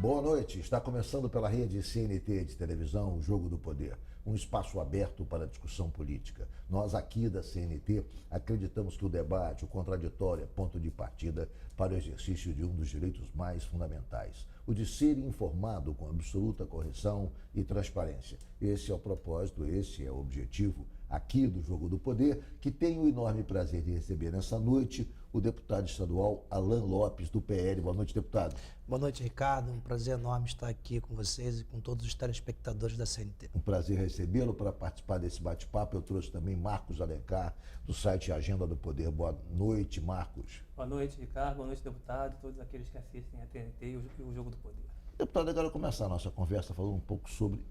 Boa noite. Está começando pela rede CNT de televisão, o Jogo do Poder, um espaço aberto para a discussão política. Nós aqui da CNT acreditamos que o debate, o contraditório é ponto de partida para o exercício de um dos direitos mais fundamentais, o de ser informado com absoluta correção e transparência. Esse é o propósito, esse é o objetivo aqui do Jogo do Poder, que tenho o enorme prazer de receber nessa noite o deputado estadual Alan Lopes, do PL. Boa noite, deputado. Boa noite, Ricardo. Um prazer enorme estar aqui com vocês e com todos os telespectadores da CNT. Um prazer recebê-lo para participar desse bate-papo. Eu trouxe também Marcos Alencar, do site Agenda do Poder. Boa noite, Marcos. Boa noite, Ricardo. Boa noite, deputado, todos aqueles que assistem a TNT e o Jogo do Poder. Deputado, agora começar a nossa conversa falando um pouco sobre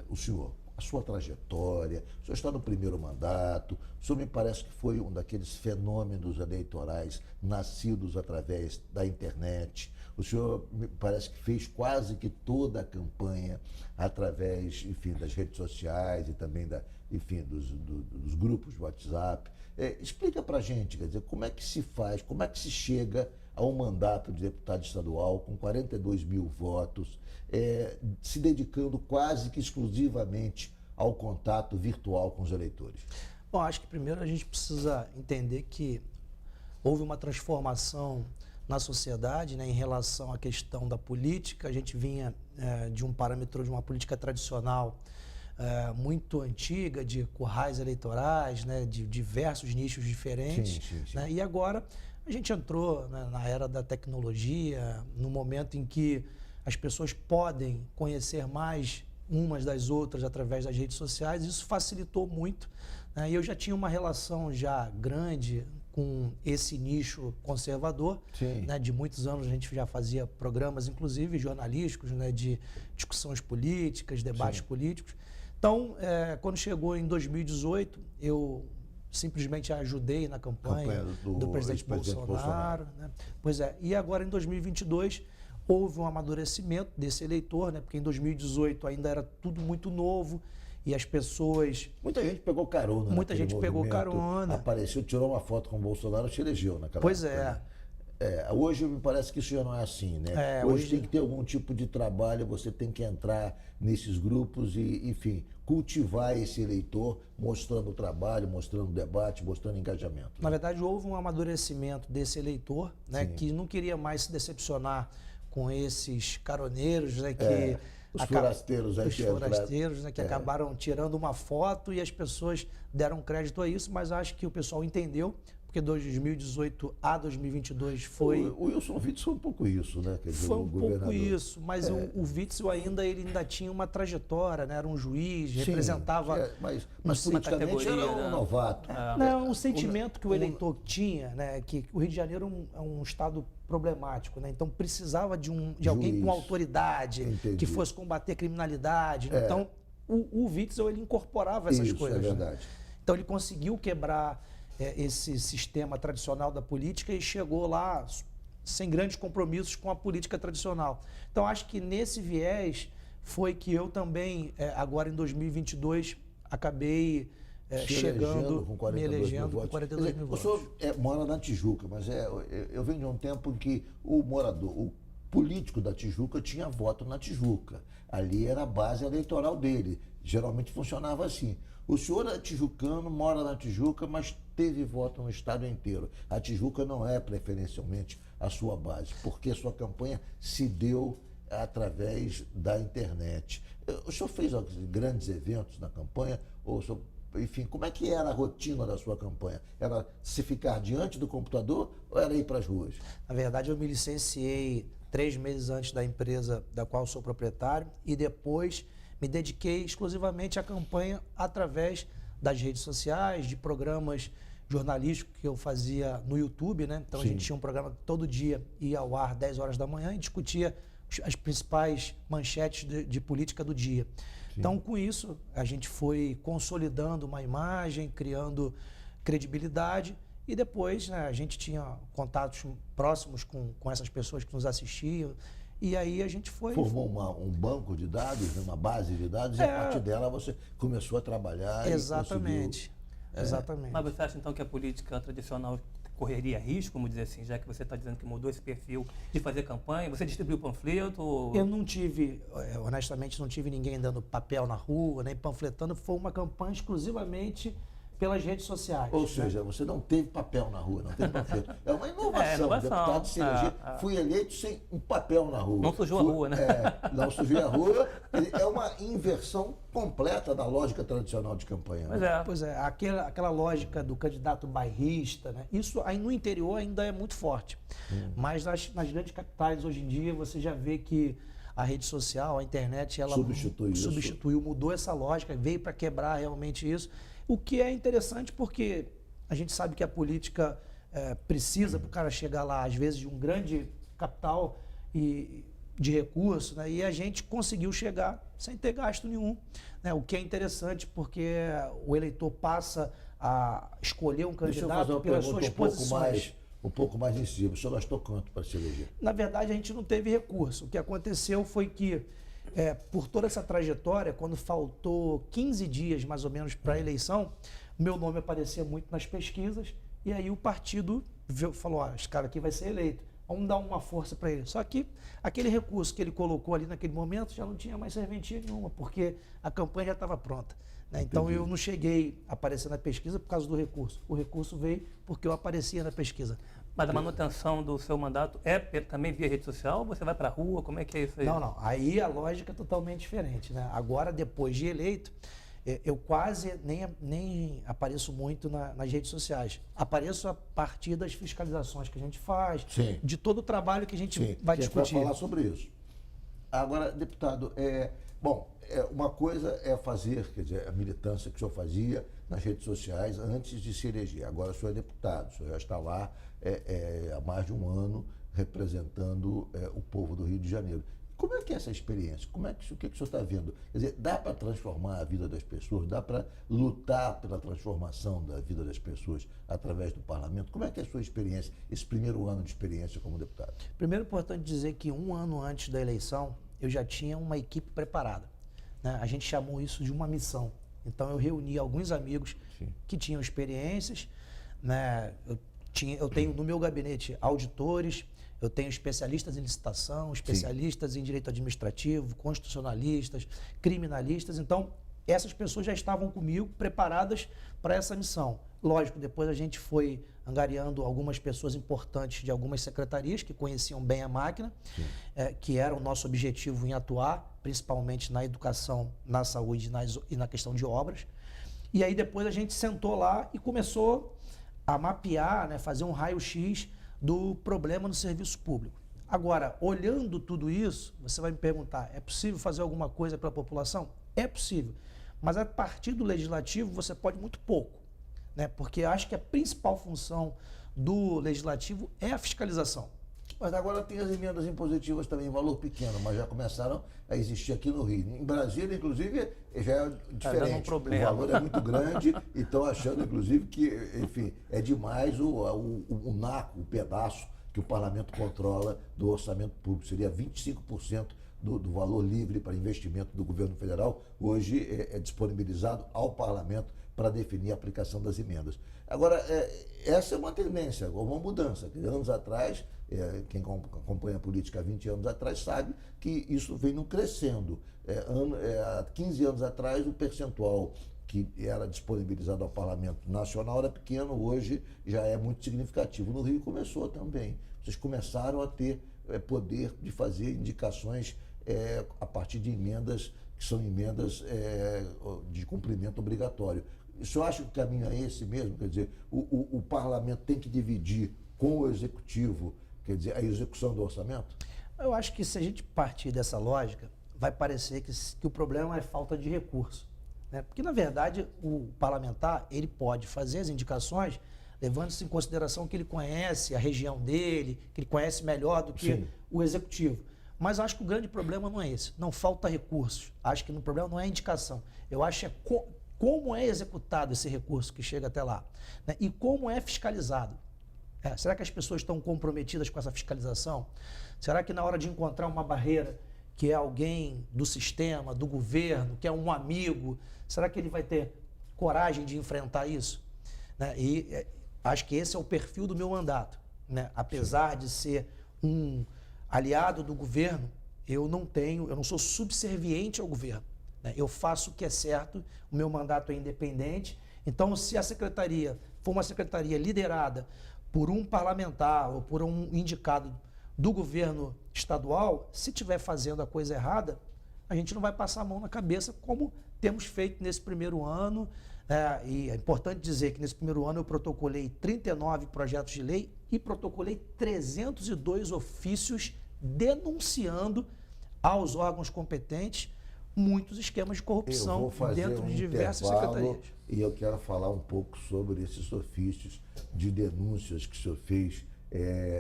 o senhor, a sua trajetória. O senhor está no primeiro mandato. O senhor me parece que foi um daqueles fenômenos eleitorais nascidos através da internet. O senhor me parece que fez quase que toda a campanha através, enfim, das redes sociais e também dos grupos de WhatsApp. Explica para a gente, quer dizer, como é que se faz, como é que se chega ao mandato de deputado estadual com 42 mil votos, se dedicando quase que exclusivamente ao contato virtual com os eleitores? Bom, acho que primeiro a gente precisa entender que houve uma transformação na sociedade, né, em relação à questão da política. A gente vinha de um parâmetro de uma política tradicional muito antiga, de currais eleitorais, né, de diversos nichos diferentes. Sim. Né, e agora a gente entrou, né, na era da tecnologia, no momento em que as pessoas podem conhecer mais umas das outras através das redes sociais. Isso facilitou muito, né? E eu já tinha uma relação já grande com esse nicho conservador, né? De muitos anos a gente já fazia programas, inclusive jornalísticos, né? De discussões políticas, debates políticos. Então, quando chegou em 2018, eu simplesmente ajudei na campanha do presidente Bolsonaro. Né? Pois é, e agora em 2022 houve um amadurecimento desse eleitor, né? Porque em 2018 ainda era tudo muito novo e as pessoas... Muita gente pegou carona. Muita gente pegou carona. Apareceu, tirou uma foto com o Bolsonaro, se elegeu naquela Pois época, hoje me parece que isso já não é assim, né? Hoje tem que ter algum tipo de trabalho, você tem que entrar nesses grupos e, enfim, cultivar esse eleitor, mostrando o trabalho, mostrando o debate, mostrando engajamento. Na verdade, houve um amadurecimento desse eleitor, né? Que não queria mais se decepcionar com esses caroneiros, né? Que os forasteiros, né, que acabaram tirando uma foto e as pessoas deram crédito a isso, mas acho que o pessoal entendeu, porque 2018 a 2022 foi... O Wilson Witzel foi um pouco isso, né? Quer dizer, foi um pouco isso, mas o Witzel ainda tinha uma trajetória, né? Era um juiz, representava... Mas politicamente era um novato. Não, o sentimento que o eleitor tinha, né? Que o Rio de Janeiro é um estado problemático, né? Então precisava de alguém com autoridade, que fosse combater a criminalidade. Então o Witzel, ele incorporava essas coisas. É verdade. Né? Então ele conseguiu quebrar esse sistema tradicional da política e chegou lá sem grandes compromissos com a política tradicional. Então acho que nesse viés foi que eu também, agora em 2022, acabei me elegendo com 42 mil votos. O senhor mora na Tijuca, mas eu venho de um tempo em que o político da Tijuca tinha voto na Tijuca. Ali era a base eleitoral dele. Geralmente funcionava assim. O senhor é tijucano, mora na Tijuca, mas teve voto no estado inteiro. A Tijuca não é preferencialmente a sua base, porque a sua campanha se deu através da internet. O senhor fez grandes eventos na campanha? Ou o senhor, enfim, como é que era a rotina da sua campanha? Era se ficar diante do computador ou era ir para as ruas? Na verdade, eu me licenciei 3 meses antes da empresa da qual sou proprietário e depois me dediquei exclusivamente à campanha através das redes sociais, de programas jornalísticos que eu fazia no YouTube, né? Então a gente tinha um programa que todo dia ia ao ar 10 horas da manhã e discutia as principais manchetes de política do dia. Então, com isso, a gente foi consolidando uma imagem, criando credibilidade e depois, né, a gente tinha contatos próximos com essas pessoas que nos assistiam. E aí a gente formou um banco de dados, uma base de dados, e a partir dela você começou a trabalhar. Exatamente. Exatamente. Mas você acha então que a política tradicional correria risco, vamos dizer assim, já que você está dizendo que mudou esse perfil de fazer campanha? Você distribuiu panfleto? Ou... Eu não tive, honestamente, não tive ninguém dando papel na rua, nem panfletando. Foi uma campanha exclusivamente pelas redes sociais. Ou seja, você não teve papel na rua, não teve panfleto. É uma inovação. inovação. O deputado se eleger, fui eleito sem um papel na rua. Não sujou a rua, né? Não sujou a rua. É uma inversão completa da lógica tradicional de campanha. Pois né? é. Pois é, aquela lógica do candidato bairrista, né? Isso aí no interior ainda é muito forte. Mas nas grandes capitais hoje em dia você já vê que a rede social, a internet, ela substituiu, mudou essa lógica, veio para quebrar realmente isso. O que é interessante porque a gente sabe que a política precisa para o cara chegar lá, às vezes, de um grande capital e de recursos, né? E a gente conseguiu chegar sem ter gasto nenhum, né? O que é interessante porque o eleitor passa a escolher um candidato pelas suas posições. Um pouco mais incisivo. O senhor gastou quanto para se eleger? Na verdade, a gente não teve recurso. O que aconteceu foi que, por toda essa trajetória, quando faltou 15 dias mais ou menos para a eleição, meu nome aparecia muito nas pesquisas e aí o partido falou, esse cara aqui vai ser eleito, vamos dar uma força para ele. Só que aquele recurso que ele colocou ali naquele momento já não tinha mais serventia nenhuma, porque a campanha já estava pronta. Né? Então eu não cheguei a aparecer na pesquisa por causa do recurso. O recurso veio porque eu aparecia na pesquisa. Mas a manutenção do seu mandato é também via rede social? Você vai para a rua? Como é que é isso aí? Não. Aí a lógica é totalmente diferente. Né? Agora, depois de eleito, eu quase nem apareço muito nas redes sociais. Apareço a partir das fiscalizações que a gente faz, Sim. de todo o trabalho que a gente vai discutir. Vai falar sobre isso. Agora, deputado, uma coisa é fazer, quer dizer, a militância que o senhor fazia nas redes sociais antes de se eleger. Agora o senhor é deputado, o senhor já está lá há mais de um ano representando o povo do Rio de Janeiro. Como é que é essa experiência? O que o senhor está vendo? Quer dizer, dá para transformar a vida das pessoas? Dá para lutar pela transformação da vida das pessoas através do parlamento? Como é que é a sua experiência, esse primeiro ano de experiência como deputado? Primeiro, é importante dizer que um ano antes da eleição, eu já tinha uma equipe preparada. Né? A gente chamou isso de uma missão. Então, eu reuni alguns amigos que tinham experiências. Né? Eu tenho no meu gabinete auditores, eu tenho especialistas em licitação, especialistas em direito administrativo, constitucionalistas, criminalistas. Então, essas pessoas já estavam comigo, preparadas para essa missão. Lógico, depois a gente foi angariando algumas pessoas importantes de algumas secretarias que conheciam bem a máquina, que era o nosso objetivo em atuar, principalmente na educação, na saúde e na questão de obras. E aí depois a gente sentou lá e começou a mapear, né, fazer um raio-x do problema no serviço público. Agora, olhando tudo isso, você vai me perguntar, é possível fazer alguma coisa para a população? É possível, mas a partir do legislativo você pode muito pouco, né? Porque acho que a principal função do legislativo é a fiscalização. Mas agora tem as emendas impositivas também, em valor pequeno, mas já começaram a existir aqui no Rio. Em Brasília, inclusive, já é diferente. O valor é muito grande e estão achando, inclusive, que, enfim, é demais o naco, o pedaço que o parlamento controla do orçamento público. Seria 25% do valor livre para investimento do governo federal. Hoje é disponibilizado ao parlamento para definir a aplicação das emendas. Agora, essa é uma tendência, uma mudança. Anos atrás, quem acompanha a política há 20 anos atrás sabe que isso vem crescendo. Há 15 anos atrás, o percentual que era disponibilizado ao Parlamento Nacional era pequeno, hoje já é muito significativo. No Rio começou também. Vocês começaram a ter poder de fazer indicações a partir de emendas que são emendas de cumprimento obrigatório. O senhor acha que o caminho é esse mesmo? Quer dizer, o parlamento tem que dividir com o executivo, quer dizer, a execução do orçamento? Eu acho que se a gente partir dessa lógica, vai parecer que o problema é falta de recurso. Né? Porque, na verdade, o parlamentar ele pode fazer as indicações levando-se em consideração que ele conhece a região dele, que ele conhece melhor do que o executivo. Mas acho que o grande problema não é esse, não falta recursos. Acho que o problema não é a indicação. Eu acho que é como é executado esse recurso que chega até lá, né? E como é fiscalizado. Será que as pessoas estão comprometidas com essa fiscalização? Será que na hora de encontrar uma barreira, que é alguém do sistema, do governo, que é um amigo, será que ele vai ter coragem de enfrentar isso? Né? E Acho que esse é o perfil do meu mandato, né? Apesar de ser um aliado do governo, eu não sou subserviente ao governo, né? Eu faço o que é certo, o meu mandato é independente. Então, se a secretaria for uma secretaria liderada por um parlamentar ou por um indicado do governo estadual, se estiver fazendo a coisa errada, a gente não vai passar a mão na cabeça como temos feito nesse primeiro ano. E é importante dizer que nesse primeiro ano eu protocolei 39 projetos de lei e protocolei 302 ofícios denunciando aos órgãos competentes muitos esquemas de corrupção dentro de diversas secretarias. E eu quero falar um pouco sobre esses ofícios de denúncias que o senhor fez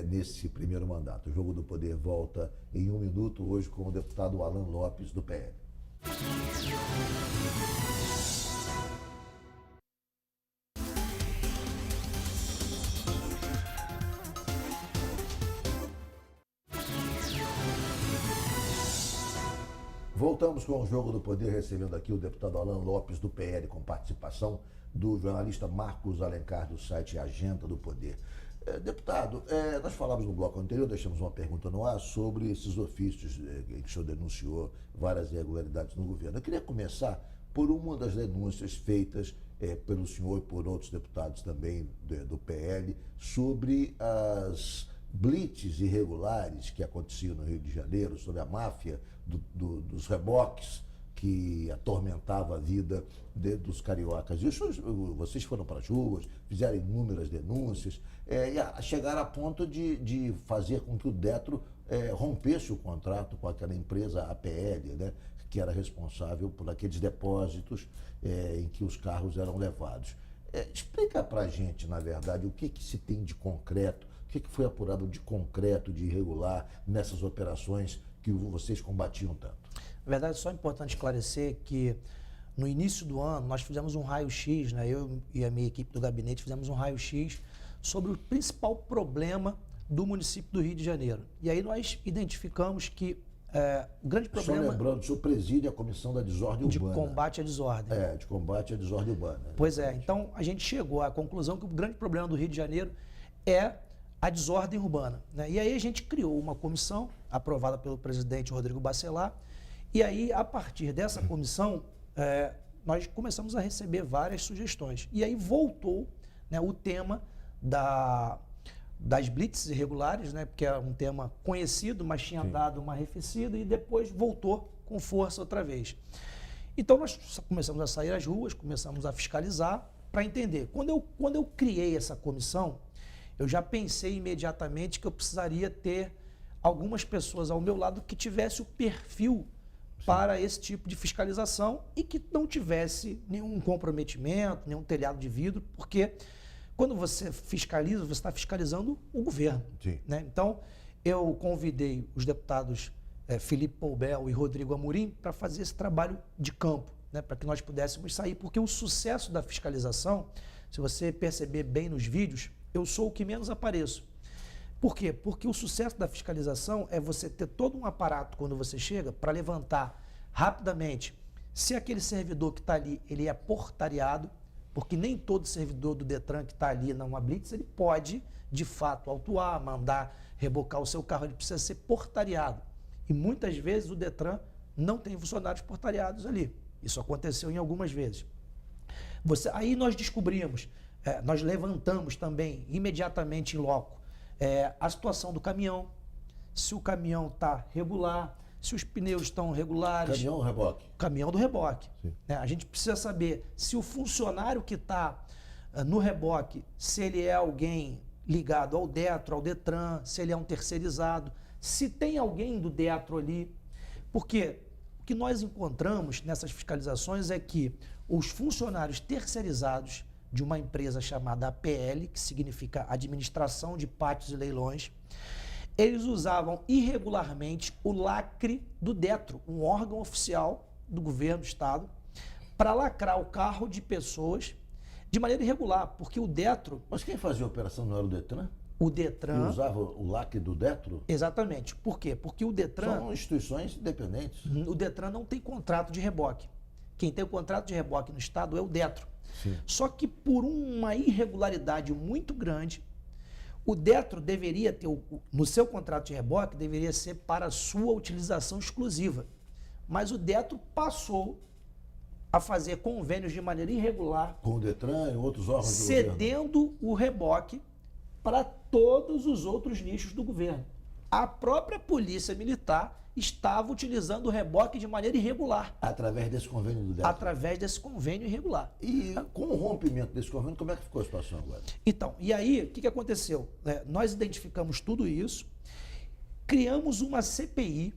nesse primeiro mandato. O Jogo do Poder volta em 1 minuto, hoje com o deputado Alan Lopes, do PL. Voltamos com o Jogo do Poder, recebendo aqui o deputado Alan Lopes, do PL, com participação do jornalista Marcos Alencar, do site Agenda do Poder. Deputado, nós falamos no bloco anterior, deixamos uma pergunta no ar sobre esses ofícios que o senhor denunciou várias irregularidades no governo. Eu queria começar por uma das denúncias feitas pelo senhor e por outros deputados também do PL sobre as blitzes irregulares que aconteciam no Rio de Janeiro, sobre a máfia dos reboques que atormentava a vida dos cariocas. E vocês foram para as ruas, fizeram inúmeras denúncias, e chegaram a ponto de fazer com que o Detro rompesse o contrato com aquela empresa APL, né, que era responsável por aqueles depósitos em que os carros eram levados. Explica para a gente, na verdade, o que se tem de concreto, o que foi apurado de concreto, de irregular nessas operações que vocês combatiam tanto. Na verdade, só é importante esclarecer que no início do ano nós fizemos um raio-x, né? Eu e a minha equipe do gabinete fizemos um raio-x sobre o principal problema do município do Rio de Janeiro. E aí nós identificamos que o grande problema... Só lembrando, o senhor preside a Comissão da Desordem Urbana. De combate à desordem. De combate à desordem urbana. Pois é, então a gente chegou à conclusão que o grande problema do Rio de Janeiro é a desordem urbana, né? E aí a gente criou uma comissão aprovada pelo presidente Rodrigo Bacelar. E aí, a partir dessa comissão, nós começamos a receber várias sugestões. E aí voltou, né, o tema das blitzes irregulares, né, porque é um tema conhecido, mas tinha dado uma arrefecida e depois voltou com força outra vez. Então, nós começamos a sair às ruas, começamos a fiscalizar para entender. Quando eu criei essa comissão, eu já pensei imediatamente que eu precisaria ter algumas pessoas ao meu lado que tivesse o perfil para esse tipo de fiscalização e que não tivesse nenhum comprometimento, nenhum telhado de vidro, porque quando você fiscaliza, você está fiscalizando o governo. Né? Então, eu convidei os deputados Felipe Poubel e Rodrigo Amorim para fazer esse trabalho de campo, né? Para que nós pudéssemos sair, porque o sucesso da fiscalização, se você perceber bem nos vídeos, eu sou o que menos apareço. Por quê? Porque o sucesso da fiscalização é você ter todo um aparato quando você chega para levantar rapidamente se aquele servidor que está ali, ele é portariado, porque nem todo servidor do Detran que está ali numa blitz, ele pode, de fato, autuar, mandar rebocar o seu carro, ele precisa ser portariado. E muitas vezes o Detran não tem funcionários portariados ali. Isso aconteceu em algumas vezes. Aí nós descobrimos, nós levantamos também, imediatamente em loco, a situação do caminhão, se o caminhão está regular, se os pneus estão regulares. Caminhão ou reboque? Caminhão do reboque. A gente precisa saber se o funcionário que está no reboque, se ele é alguém ligado ao Detro, ao Detran, se ele é um terceirizado, se tem alguém do Detro ali. Porque o que nós encontramos nessas fiscalizações é que os funcionários terceirizados de uma empresa chamada APL, que significa Administração de Pátios e Leilões, eles usavam irregularmente o lacre do Detro, um órgão oficial do governo do estado, para lacrar o carro de pessoas de maneira irregular, porque o Detro... Mas quem fazia a operação não era o Detran? O Detran... E usava o lacre do Detro? Exatamente. Por quê? Porque o Detran... São instituições independentes. O Detran não tem contrato de reboque. Quem tem o contrato de reboque no Estado é o Detro. Sim. Só que por uma irregularidade muito grande, o Detro deveria ter, no seu contrato de reboque, deveria ser para sua utilização exclusiva. Mas o Detro passou a fazer convênios de maneira irregular, Com o Detran e outros órgãos do governo. cedendo o reboque para todos os outros nichos do governo. A própria Polícia Militar estava utilizando o reboque de maneira irregular, Através desse convênio do Detran. através desse convênio irregular. E com o rompimento desse convênio, como é que ficou a situação agora? Então, e aí, o que aconteceu? Nós identificamos tudo isso, criamos uma CPI,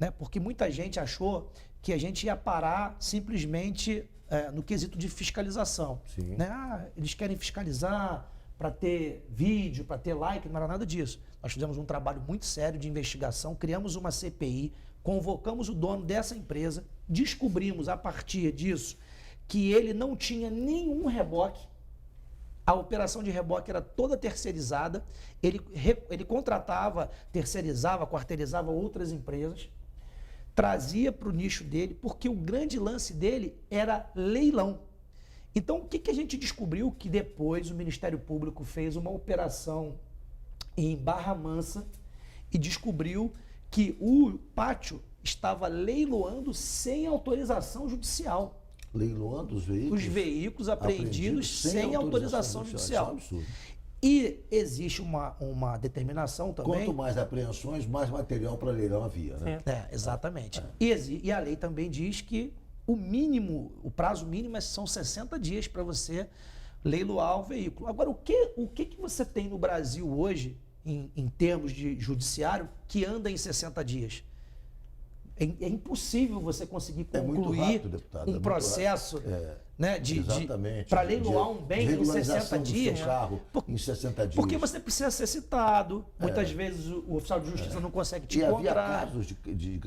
né, porque muita gente achou que a gente ia parar simplesmente no quesito de fiscalização. Sim. Né? Eles querem fiscalizar para ter vídeo, para ter like, não era nada disso. Nós fizemos um trabalho muito sério de investigação, criamos uma CPI, convocamos o dono dessa empresa, descobrimos a partir disso que ele não tinha nenhum reboque, a operação de reboque era toda terceirizada, ele contratava, terceirizava, quarteirizava outras empresas, trazia para o nicho dele, porque o grande lance dele era leilão. Então, o que a gente descobriu? Que depois o Ministério Público fez uma operação em Barra Mansa e descobriu que o pátio estava leiloando sem autorização judicial. Leiloando os veículos? Os veículos apreendidos sem autorização judicial. Isso é um absurdo. E existe uma determinação também. Quanto mais apreensões, mais material para leilão havia, né? Exatamente. E a lei também diz que o prazo mínimo são 60 dias para você leiloar o veículo. Agora, o que você tem no Brasil hoje, em termos de judiciário, que anda em 60 dias? É impossível você conseguir concluir rápido, deputado, um processo exatamente. para leiloar um bem em 60 dias. Do seu carro em 60 dias. Porque você precisa ser citado. Muitas vezes o oficial de justiça não consegue te encontrar. Havia casos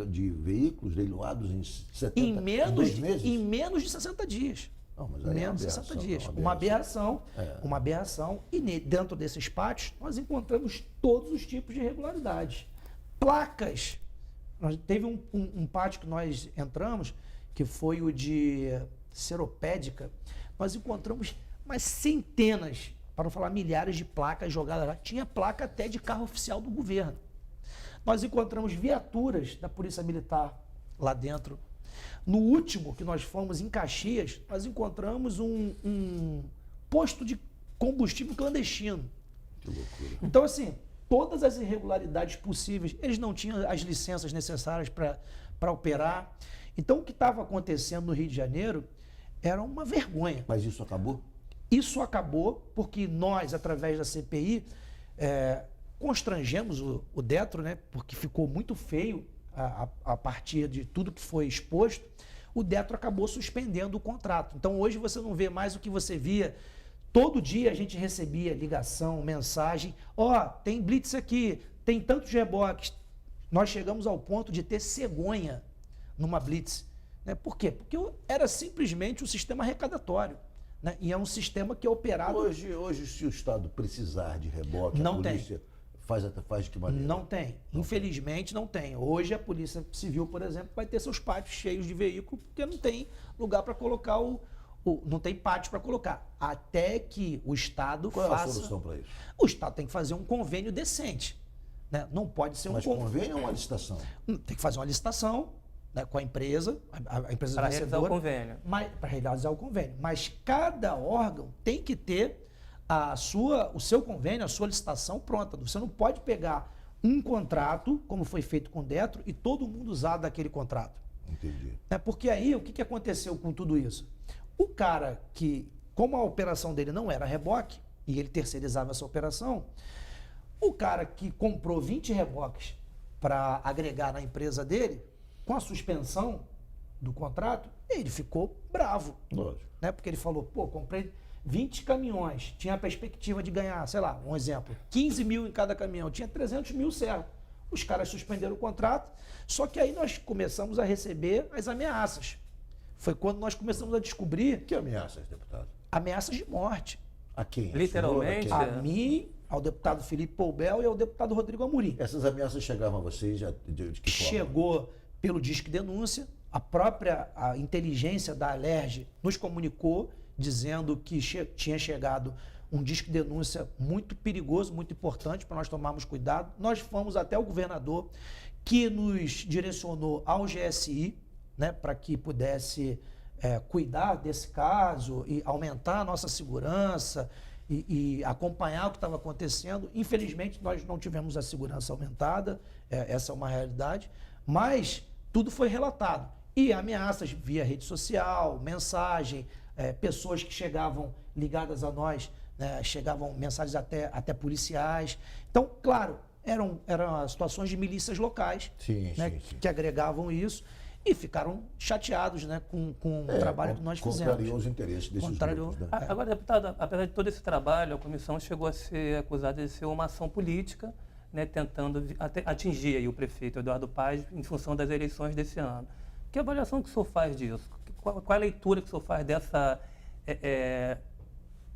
de veículos leiloados em 70 2 meses? Em menos de 60 dias. Não, mas aí menos de 60 dias. Uma aberração. Uma aberração. E dentro desses pátios, nós encontramos todos os tipos de irregularidades. Placas. Teve um pátio que nós entramos, que foi o de Seropédica. Nós encontramos umas centenas, para não falar milhares de placas jogadas lá. Tinha placa até de carro oficial do governo. Nós encontramos viaturas da Polícia Militar lá dentro. No último que nós fomos, em Caxias, nós encontramos um posto de combustível clandestino. Que loucura. Então, assim, todas as irregularidades possíveis, eles não tinham as licenças necessárias para operar. Então, o que estava acontecendo no Rio de Janeiro era uma vergonha. Mas isso acabou? Isso acabou porque nós, através da CPI, constrangemos o Detro, né, porque ficou muito feio a partir de tudo que foi exposto. O Detro acabou suspendendo o contrato. Então, hoje você não vê mais o que você via. Todo dia a gente recebia ligação, mensagem, tem blitz aqui, tem tantos reboques. Nós chegamos ao ponto de ter cegonha numa blitz. Né? Por quê? Porque era simplesmente um sistema arrecadatório. Né? E é um sistema que é operado... Hoje, se o Estado precisar de reboque, não a polícia faz de que maneira? Não tem. Infelizmente não tem. Hoje a Polícia Civil, por exemplo, vai ter seus pátios cheios de veículo porque não tem lugar para colocar não tem pátio para colocar. Até que o Estado faça... Qual é a faça... solução para isso? O Estado tem que fazer um convênio decente. Né? Não pode ser Mas convênio ou uma licitação? Tem que fazer uma licitação, né, com a empresa, a empresa para realizar o convênio. Para realizar o convênio. Mas cada órgão tem que ter o seu convênio, a sua licitação pronta. Você não pode pegar um contrato, como foi feito com o Detro, e todo mundo usar daquele contrato. Entendi. Porque aí, o que aconteceu com tudo isso? O cara que, como a operação dele não era reboque, e ele terceirizava essa operação, o cara que comprou 20 reboques para agregar na empresa dele, com a suspensão do contrato, ele ficou bravo. Lógico. Né? Porque ele falou, comprei 20 caminhões, tinha a perspectiva de ganhar, sei lá, um exemplo, 15 mil em cada caminhão, tinha 300 mil certo. Os caras suspenderam o contrato, só que aí nós começamos a receber as ameaças. Foi quando nós começamos a descobrir... Que ameaças, deputado? Ameaças de morte. A quem? Literalmente? A mim, ao deputado Felipe Poubel e ao deputado Rodrigo Amorim. Essas ameaças chegavam a vocês de que forma? Chegou pelo Disque Denúncia, a inteligência da Alerj nos comunicou, dizendo que tinha chegado um disco de denúncia muito perigoso, muito importante para nós tomarmos cuidado. Nós fomos até o governador, que nos direcionou ao GSI, né, para que pudesse cuidar desse caso e aumentar a nossa segurança e acompanhar o que estava acontecendo. Infelizmente, nós não tivemos a segurança aumentada, essa é uma realidade, mas tudo foi relatado. E ameaças via rede social, mensagem, pessoas que chegavam ligadas a nós, chegavam mensagens até policiais. Então, claro, eram situações de milícias locais, né, sim. que agregavam isso e ficaram chateados, né, com o trabalho que nós fizemos. Contrariou os interesses desses grupos, né? Agora, deputado, apesar de todo esse trabalho, a comissão chegou a ser acusada de ser uma ação política, né, tentando atingir aí o prefeito Eduardo Paes em função das eleições desse ano. Que avaliação que o senhor faz disso? Qual a leitura que o senhor faz dessa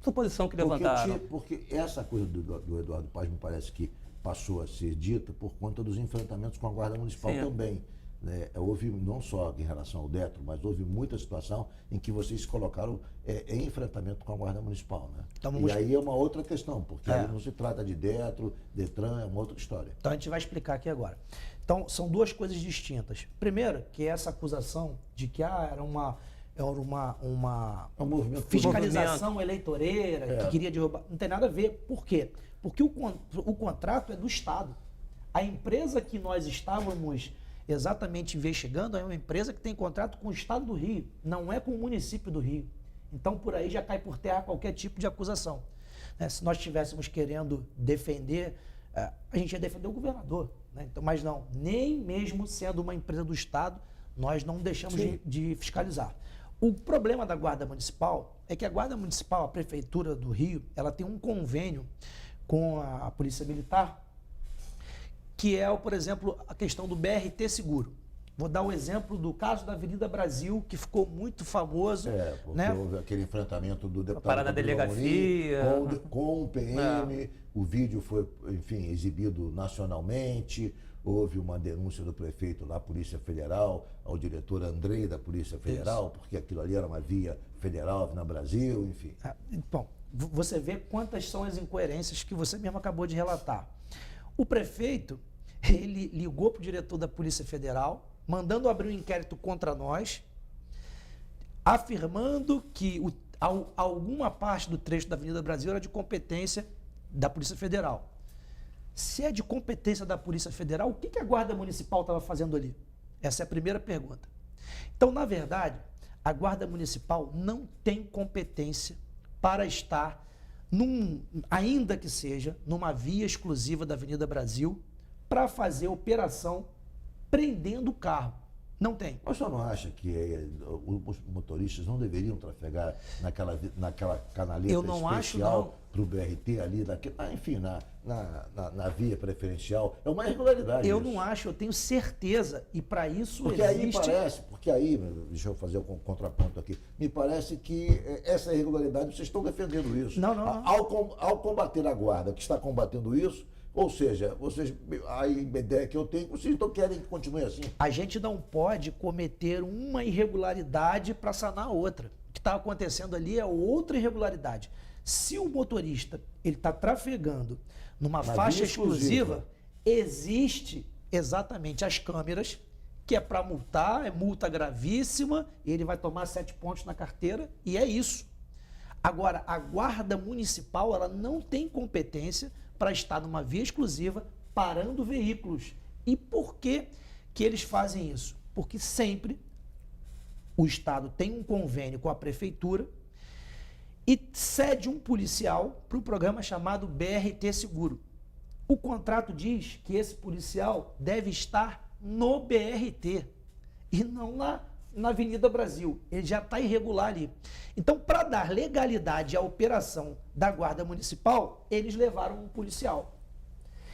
suposição que levantaram? Porque essa coisa do Eduardo Paes me parece que passou a ser dita por conta dos enfrentamentos com a Guarda Municipal também. Né? Houve, não só em relação ao Detro, mas houve muita situação em que vocês se colocaram em enfrentamento com a Guarda Municipal. Né? Então, e aí é uma outra questão, porque aí não se trata de Detro, Detran, é uma outra história. Então a gente vai explicar aqui agora. Então são duas coisas distintas. Primeiro, que essa acusação de que era uma fiscalização eleitoreira, que queria derrubar, não tem nada a ver. Por quê? Porque o contrato é do Estado. A empresa que nós estávamos exatamente investigando é uma empresa que tem contrato com o Estado do Rio, não é com o município do Rio. Então, por aí já cai por terra qualquer tipo de acusação. Se nós estivéssemos querendo defender, a gente ia defender o governador. Né? Então, mas não, nem mesmo sendo uma empresa do Estado, nós não deixamos de fiscalizar. O problema da Guarda Municipal é que a Guarda Municipal, a Prefeitura do Rio, ela tem um convênio com a Polícia Militar, que é, por exemplo, a questão do BRT Seguro. Vou dar o exemplo do caso da Avenida Brasil, que ficou muito famoso. Porque né? houve aquele enfrentamento do deputado parada da delegacia com o PM, o vídeo foi, enfim, exibido nacionalmente, houve uma denúncia do prefeito lá, Polícia Federal, ao diretor Andrei da Polícia Federal, porque aquilo ali era uma via federal na Brasil, enfim. Bom, você vê quantas são as incoerências que você mesmo acabou de relatar. O prefeito, ele ligou para o diretor da Polícia Federal, mandando abrir um inquérito contra nós, afirmando que alguma parte do trecho da Avenida Brasil era de competência da Polícia Federal. Se é de competência da Polícia Federal, o que a Guarda Municipal estava fazendo ali? Essa é a primeira pergunta. Então, na verdade, a Guarda Municipal não tem competência para estar ainda que seja numa via exclusiva da Avenida Brasil, para fazer operação prendendo o carro. Não tem. Mas o senhor não acha que os motoristas não deveriam trafegar naquela canaleta especial para o BRT ali, enfim, na via preferencial? É uma irregularidade. Eu não acho, eu tenho certeza. E para isso porque existe... Porque aí, deixa eu fazer um contraponto aqui, me parece que essa irregularidade, vocês estão defendendo isso. Não. Ao combater a Guarda, que está combatendo isso, ou seja, a ideia que eu tenho, vocês não querem que continue assim. A gente não pode cometer uma irregularidade para sanar outra. O que está acontecendo ali é outra irregularidade. Se o motorista está trafegando numa faixa exclusiva, existe exatamente as câmeras, que é para multar, é multa gravíssima, e ele vai tomar 7 pontos na carteira, e é isso. Agora, a Guarda Municipal, ela não tem competência para estar numa via exclusiva parando veículos. E por que eles fazem isso? Porque sempre o Estado tem um convênio com a Prefeitura e cede um policial para o programa chamado BRT Seguro. O contrato diz que esse policial deve estar no BRT e não na Avenida Brasil. Ele já está irregular ali. Então, para dar legalidade à operação da Guarda Municipal, eles levaram um policial.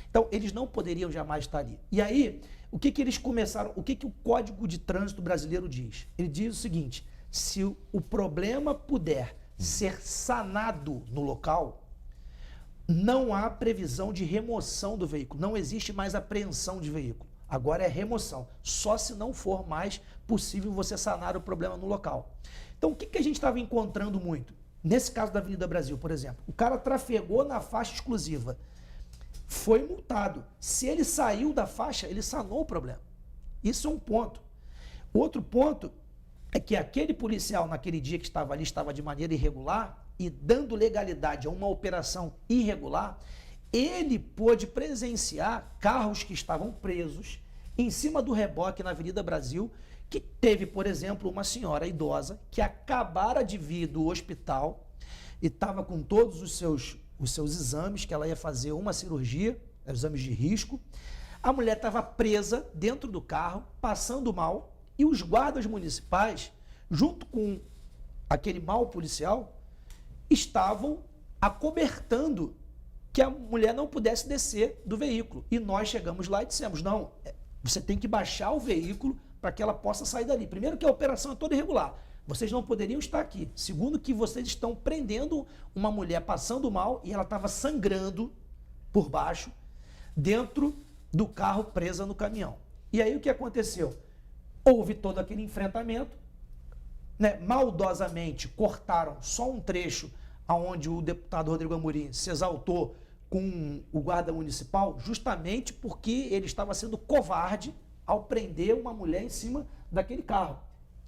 Então, eles não poderiam jamais estar ali. E aí, o que eles começaram, o que o Código de Trânsito Brasileiro diz? Ele diz o seguinte: se o problema puder ser sanado no local, não há previsão de remoção do veículo, não existe mais apreensão de veículo. Agora é remoção, só se não for mais possível você sanar o problema no local. Então, o que a gente estava encontrando muito? Nesse caso da Avenida Brasil, por exemplo, o cara trafegou na faixa exclusiva, foi multado. Se ele saiu da faixa, ele sanou o problema. Isso é um ponto. Outro ponto é que aquele policial, naquele dia que estava ali, estava de maneira irregular e dando legalidade a uma operação irregular, ele pôde presenciar carros que estavam presos em cima do reboque na Avenida Brasil, que teve, por exemplo, uma senhora idosa que acabara de vir do hospital e estava com todos os seus exames, que ela ia fazer uma cirurgia, exames de risco. A mulher estava presa dentro do carro, passando mal, e os guardas municipais, junto com aquele mal policial, estavam acobertando que a mulher não pudesse descer do veículo. E nós chegamos lá e dissemos, não, você tem que baixar o veículo para que ela possa sair dali. Primeiro que a operação é toda irregular. Vocês não poderiam estar aqui. Segundo que vocês estão prendendo uma mulher passando mal e ela estava sangrando por baixo dentro do carro presa no caminhão. E aí o que aconteceu? Houve todo aquele enfrentamento, né? Maldosamente cortaram só um trecho onde o deputado Rodrigo Amorim se exaltou com o guarda municipal, justamente porque ele estava sendo covarde ao prender uma mulher em cima daquele carro.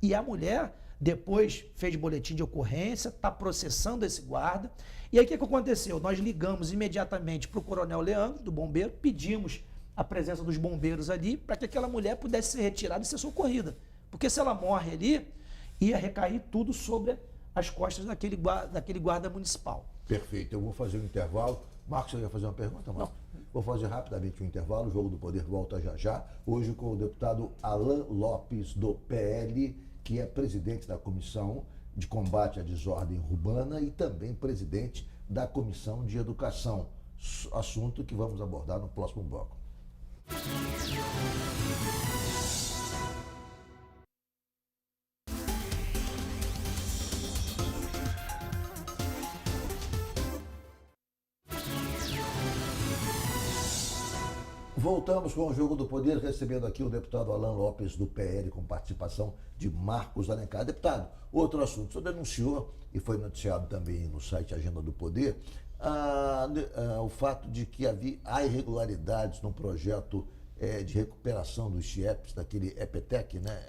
E a mulher depois fez boletim de ocorrência, está processando esse guarda. E aí o que aconteceu? Nós ligamos imediatamente para o coronel Leandro, do bombeiro, pedimos a presença dos bombeiros ali para que aquela mulher pudesse ser retirada e ser socorrida. Porque se ela morre ali, ia recair tudo sobre as costas daquele guarda municipal. Perfeito. Eu vou fazer um intervalo. Marcos, você ia fazer uma pergunta, Marcos? Não. Vou fazer rapidamente um intervalo. O Jogo do Poder volta já já. Hoje com o deputado Alan Lopes, do PL, que é presidente da Comissão de Combate à Desordem Urbana e também presidente da Comissão de Educação. Assunto que vamos abordar no próximo bloco. Voltamos com o Jogo do Poder, recebendo aqui o deputado Alan Lopes, do PL, com participação de Marcos Alencar. Deputado, outro assunto. O senhor denunciou, e foi noticiado também no site Agenda do Poder, o fato de que há irregularidades no projeto de recuperação dos CIEPs, daquele EPTEC, né?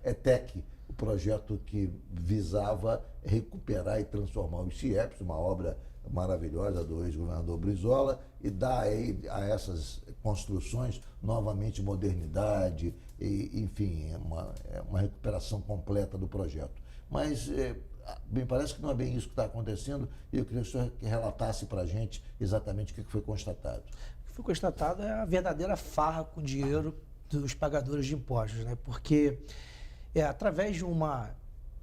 ETEC, o projeto que visava recuperar e transformar os CIEPs, uma obra maravilhosa do ex-governador Brizola, e dar a essas construções novamente modernidade, enfim, uma recuperação completa do projeto. Mas me parece que não é bem isso que está acontecendo, e eu queria que o senhor relatasse para a gente exatamente o que foi constatado. O que foi constatado é a verdadeira farra com o dinheiro dos pagadores de impostos, né? Porque através de uma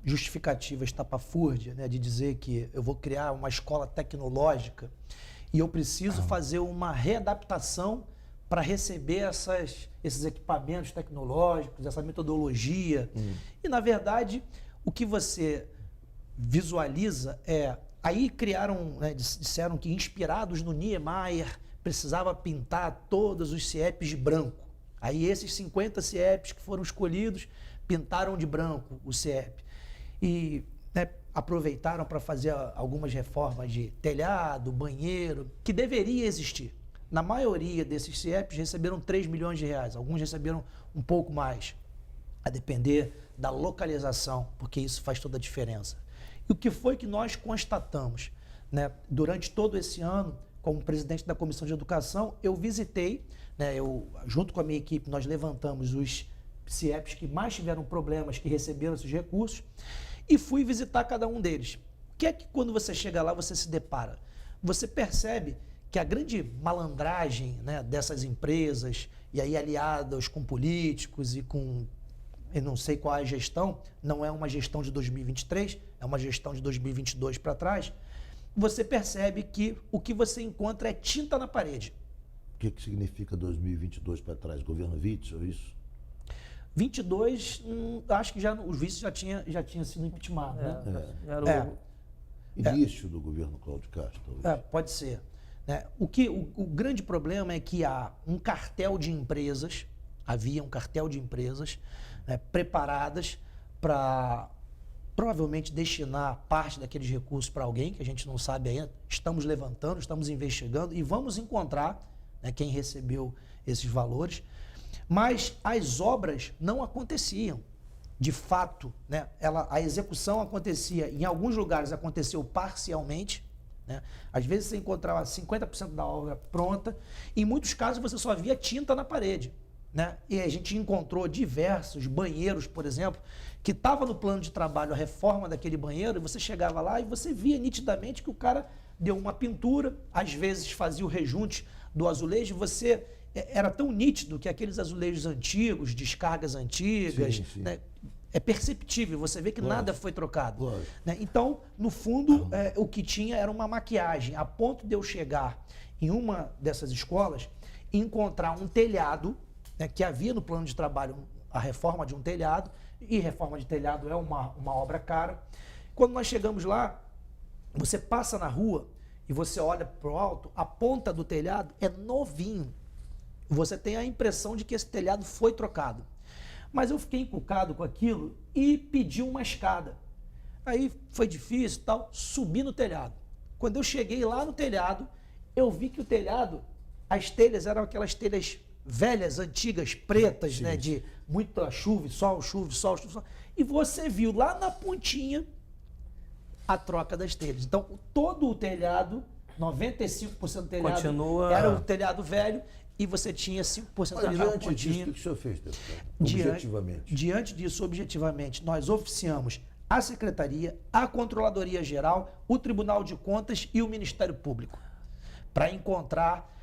justificativa estapafúrdia, né, de dizer que eu vou criar uma escola tecnológica e eu preciso fazer uma readaptação para receber esses equipamentos tecnológicos, essa metodologia. E, na verdade, o que você visualiza aí criaram, né, disseram que inspirados no Niemeyer, precisava pintar todos os CIEPs de branco. Aí esses 50 CIEPs que foram escolhidos pintaram de branco o CIEP. E aproveitaram para fazer algumas reformas de telhado, banheiro, que deveria existir. Na maioria desses CIEPs receberam 3 milhões de reais, alguns receberam um pouco mais, a depender da localização, porque isso faz toda a diferença. E o que foi que nós constatamos? Né? Durante todo esse ano, como presidente da Comissão de Educação, eu visitei, né, junto com a minha equipe, nós levantamos os CIEPs que mais tiveram problemas, que receberam esses recursos, e fui visitar cada um deles. O que é que quando você chega lá, você se depara? Você percebe que a grande malandragem, né, dessas empresas, e aí aliadas com políticos e com, eu não sei qual é a gestão, não é uma gestão de 2023, é uma gestão de 2022 para trás, você percebe que o que você encontra é tinta na parede. O que significa 2022 para trás? Governo Witzel, isso? 22, acho que o vice já tinha sido impeachment, né? Início do governo Cláudio Castro. Pode ser. Né? O grande problema é que há um cartel de empresas, havia um cartel de empresas, né, preparadas para provavelmente destinar parte daqueles recursos para alguém, que a gente não sabe ainda. Estamos levantando, estamos investigando e vamos encontrar, né, quem recebeu esses valores. Mas as obras não aconteciam. De fato, né, a execução acontecia, em alguns lugares aconteceu parcialmente, né? Às vezes você encontrava 50% da obra pronta, em muitos casos você só via tinta na parede, né? E a gente encontrou diversos banheiros, por exemplo, que estava no plano de trabalho a reforma daquele banheiro, e você chegava lá e você via nitidamente que o cara deu uma pintura, às vezes fazia o rejunte do azulejo, você era tão nítido que aqueles azulejos antigos, descargas antigas, Sim, sim. né, é perceptível, você vê que Lógico. nada foi trocado. Lógico. Né? Então, no fundo, o que tinha era uma maquiagem, a ponto de eu chegar em uma dessas escolas e encontrar um telhado, né, que havia no plano de trabalho a reforma de um telhado, e reforma de telhado é uma obra cara. Quando nós chegamos lá, você passa na rua e você olha para o alto, a ponta do telhado é novinho. Você tem a impressão de que esse telhado foi trocado. Mas eu fiquei encucado com aquilo e pedi uma escada. Aí foi difícil e tal, subi no telhado. Quando eu cheguei lá no telhado, eu vi que o telhado, as telhas eram aquelas telhas velhas, antigas, pretas, Sim. né, de muita chuva, sol, chuva, sol, chuva, sol. E você viu lá na pontinha a troca das telhas. Então, todo o telhado, 95% do telhado Continua... era o telhado velho, e você tinha 5% Mas da diante pontinha. disso, o que o senhor fez, deputado? Diante- Objetivamente. Diante disso, objetivamente, nós oficiamos a Secretaria, a Controladoria Geral, o Tribunal de Contas e o Ministério Público, para encontrar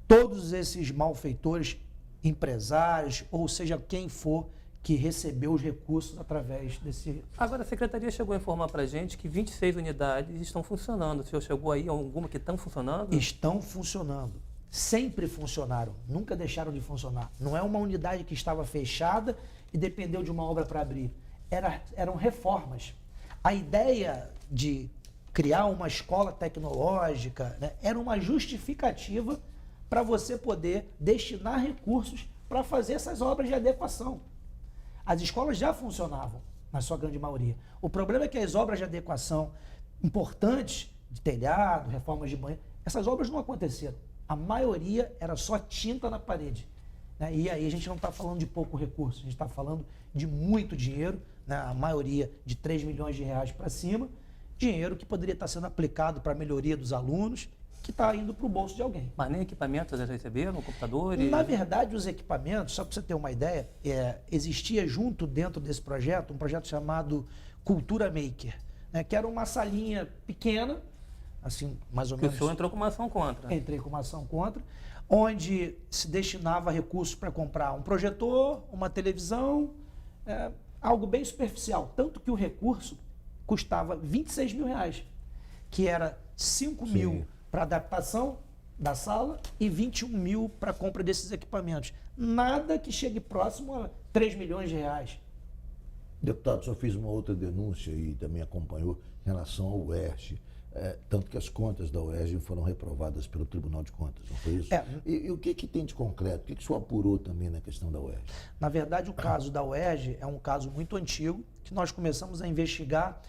todos esses malfeitores, empresários, ou seja, quem for que recebeu os recursos através desse... Agora, a Secretaria chegou a informar para a gente que 26 unidades estão funcionando. O senhor chegou aí a alguma que estão funcionando? Estão funcionando. Sempre funcionaram, nunca deixaram de funcionar. Não é uma unidade que estava fechada e dependeu de uma obra para abrir. Eram reformas. A ideia de criar uma escola tecnológica, né, era uma justificativa para você poder destinar recursos para fazer essas obras de adequação. As escolas já funcionavam, na sua grande maioria. O problema é que as obras de adequação importantes, de telhado, reformas de banheiro, essas obras não aconteceram. A maioria era só tinta na parede. Né? E aí a gente não está falando de pouco recurso, a gente está falando de muito dinheiro, né? A maioria de 3 milhões de reais para cima, dinheiro que poderia estar sendo aplicado para a melhoria dos alunos, que está indo para o bolso de alguém. Mas nem equipamentos eles receberam, computadores? Na verdade, os equipamentos, só para você ter uma ideia, existia junto dentro desse projeto, um projeto chamado Cultura Maker, né? Que era uma salinha pequena, assim, mais ou Que o menos... senhor entrou com uma ação contra. Entrei com uma ação contra, onde se destinava recursos para comprar um projetor, uma televisão, algo bem superficial. Tanto que o recurso custava 26 mil reais, que era 5 mil para adaptação da sala e 21 mil para compra desses equipamentos. Nada que chegue próximo a 3 milhões de reais. Deputado, o senhor fez uma outra denúncia e também acompanhou em relação ao UERJ. Tanto que as contas da UERJ foram reprovadas pelo Tribunal de Contas, não foi isso? E o que tem de concreto? O que o senhor apurou também na questão da UERJ? Na verdade, o caso da UERJ é um caso muito antigo, que nós começamos a investigar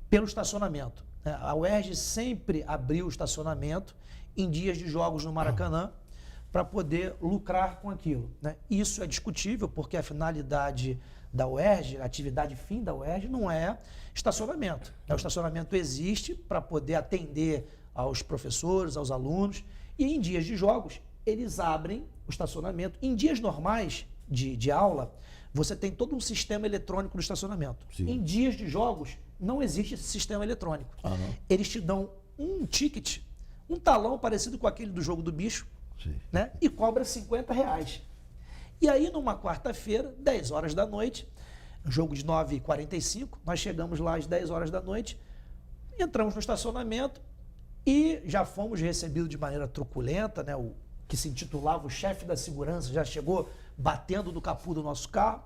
pelo estacionamento. A UERJ sempre abriu o estacionamento em dias de jogos no Maracanã para poder lucrar com aquilo, né? Isso é discutível porque a finalidade da UERJ, a atividade fim da UERJ não é estacionamento. O estacionamento existe para poder atender aos professores, aos alunos, e em dias de jogos eles abrem o estacionamento. Em dias normais de aula, você tem todo um sistema eletrônico no estacionamento. Sim. Em dias de jogos, não existe esse sistema eletrônico. Ah, não? Eles te dão um ticket, um talão parecido com aquele do jogo do bicho, Sim. né? E cobra R$50. E aí, numa quarta-feira, 10 horas da noite, jogo de 9h45, nós chegamos lá às 10 horas da noite, entramos no estacionamento e já fomos recebidos de maneira truculenta, né? O que se intitulava o chefe da segurança já chegou batendo no capô do nosso carro,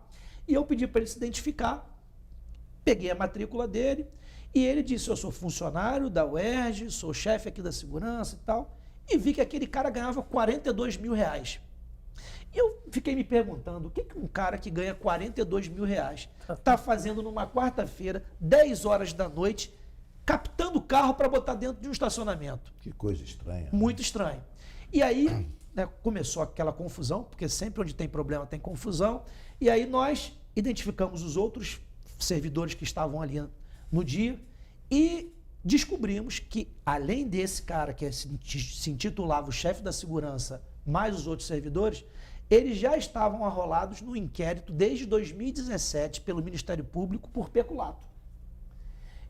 e eu pedi para ele se identificar, peguei a matrícula dele, e ele disse: eu sou funcionário da UERJ, sou chefe aqui da segurança e tal, e vi que aquele cara ganhava R$42 mil. E eu fiquei me perguntando, o que um cara que ganha 42 mil reais está fazendo numa quarta-feira, 10 horas da noite, captando o carro para botar dentro de um estacionamento? Que coisa estranha. Muito estranho. E aí, né, começou aquela confusão, porque sempre onde tem problema tem confusão, e aí nós identificamos os outros servidores que estavam ali no dia e descobrimos que, além desse cara que se intitulava o chefe da segurança, mais os outros servidores, eles já estavam arrolados no inquérito desde 2017 pelo Ministério Público por peculato.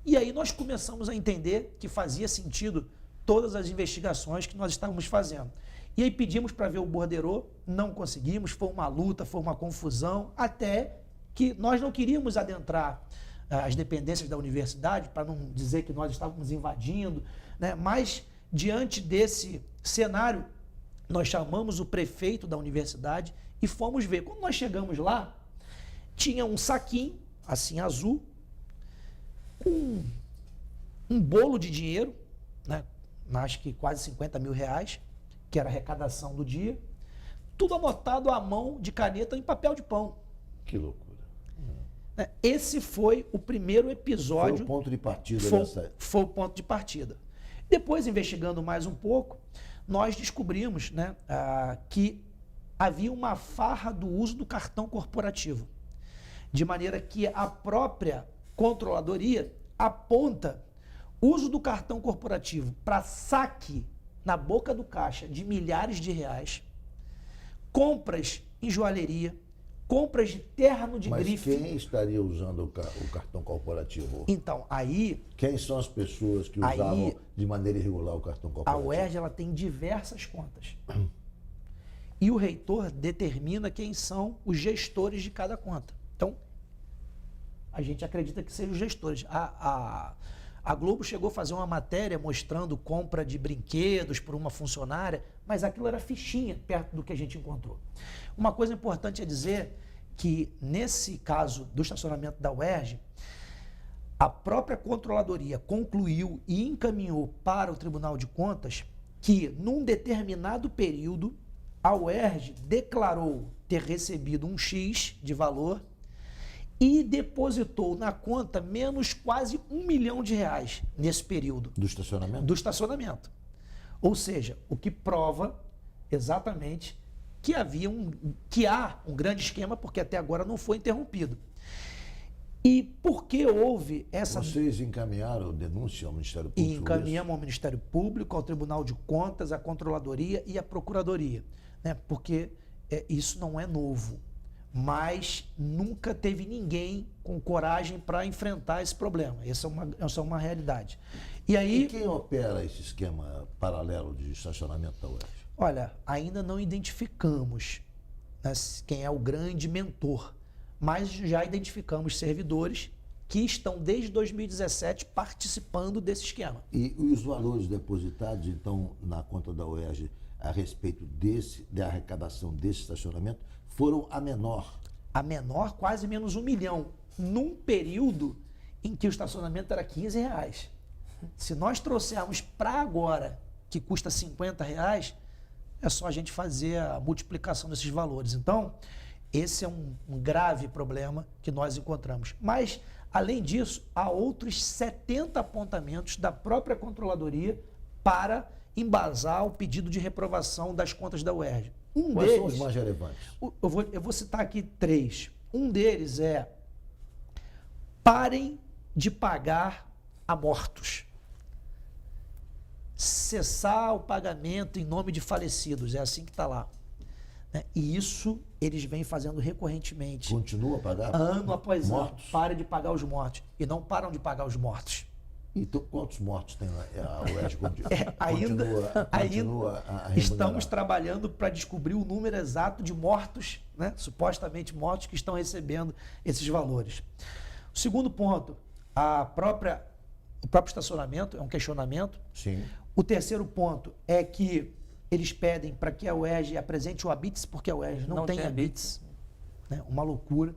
E aí nós começamos a entender que fazia sentido todas as investigações que nós estávamos fazendo. E aí pedimos para ver o borderô, não conseguimos, foi uma luta, foi uma confusão, até que nós não queríamos adentrar as dependências da universidade, para não dizer que nós estávamos invadindo, né? Mas diante desse cenário, nós chamamos o prefeito da universidade e fomos ver. Quando nós chegamos lá, tinha um saquinho, assim, azul, com um bolo de dinheiro, né? Acho que quase 50 mil reais, que era a arrecadação do dia, tudo anotado à mão de caneta em papel de pão. Que loucura. Esse foi o primeiro episódio. Foi o ponto de partida dessa. Foi o ponto de partida. Depois, investigando mais um pouco, nós descobrimos, né, que havia uma farra do uso do cartão corporativo. De maneira que a própria controladoria aponta uso do cartão corporativo para saque na boca do caixa de milhares de reais, compras em joalheria, compras de terno de grife. Mas quem estaria usando o cartão corporativo? Então, aí... Quem são as pessoas que usavam de maneira irregular o cartão corporativo? A UERJ ela tem diversas contas. E o reitor determina quem são os gestores de cada conta. Então, a gente acredita que sejam os gestores. A Globo chegou a fazer uma matéria mostrando compra de brinquedos por uma funcionária, mas aquilo era fichinha perto do que a gente encontrou. Uma coisa importante é dizer que, nesse caso do estacionamento da UERJ, a própria controladoria concluiu e encaminhou para o Tribunal de Contas que, num determinado período, a UERJ declarou ter recebido um X de valor e depositou na conta menos quase R$1 milhão nesse período. Do estacionamento? Do estacionamento. Ou seja, o que prova exatamente que há um grande esquema, porque até agora não foi interrompido. E por que houve essa... Vocês encaminharam denúncia ao Ministério Público? Encaminhamos ao Ministério Público, ao Tribunal de Contas, à Controladoria e à Procuradoria, né? Porque isso não é novo. Mas nunca teve ninguém com coragem para enfrentar esse problema. Essa é uma realidade. E quem opera esse esquema paralelo de estacionamento da UERJ? Olha, ainda não identificamos, né, quem é o grande mentor, mas já identificamos servidores que estão desde 2017 participando desse esquema. E os valores depositados, então, na conta da UERJ a respeito da arrecadação desse estacionamento foram a menor? A menor, quase menos R$1 milhão, num período em que o estacionamento era R$15. Se nós trouxermos para agora, que custa R$50, é só a gente fazer a multiplicação desses valores. Então, esse é um grave problema que nós encontramos. Mas, além disso, há outros 70 apontamentos da própria controladoria para embasar o pedido de reprovação das contas da UERJ. Quais são os mais relevantes? Eu vou citar aqui 3. Um deles é: parem de pagar a mortos. Cessar o pagamento em nome de falecidos, é assim que está lá. Né? E isso eles vêm fazendo recorrentemente. Continua a pagar? Ano após mortos? ano. Parem de pagar os mortos. E não param de pagar os mortos. Então, quantos mortos tem lá? A UERJ ainda estamos trabalhando para descobrir o número exato de mortos, né, supostamente mortos, que estão recebendo esses valores. O segundo ponto, o próprio estacionamento é um questionamento. Sim. O terceiro ponto é que eles pedem para que a UERJ apresente o ABITS, porque a UERJ não tem ABITS. Né, uma loucura.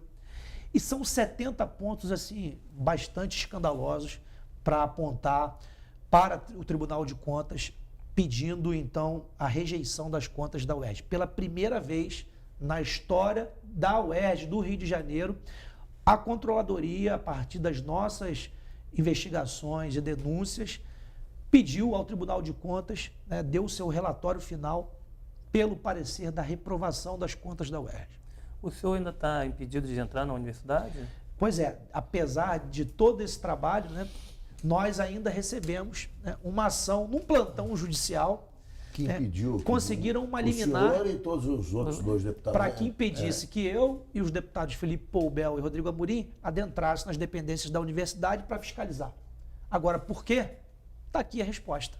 E são 70 pontos assim, bastante escandalosos, para apontar para o Tribunal de Contas, pedindo, então, a rejeição das contas da UERJ. Pela primeira vez na história da UERJ, do Rio de Janeiro, a controladoria, a partir das nossas investigações e denúncias, pediu ao Tribunal de Contas, né, deu o seu relatório final pelo parecer da reprovação das contas da UERJ. O senhor ainda está impedido de entrar na universidade? Pois é, apesar de todo esse trabalho, né, nós ainda recebemos, né, uma ação num plantão judicial Que impediu. conseguiram uma liminar. O senhor e todos os outros dois deputados. Para que impedisse que eu e os deputados Felipe Poubel e Rodrigo Amorim adentrassem nas dependências da universidade para fiscalizar. Agora, por quê? Está aqui a resposta.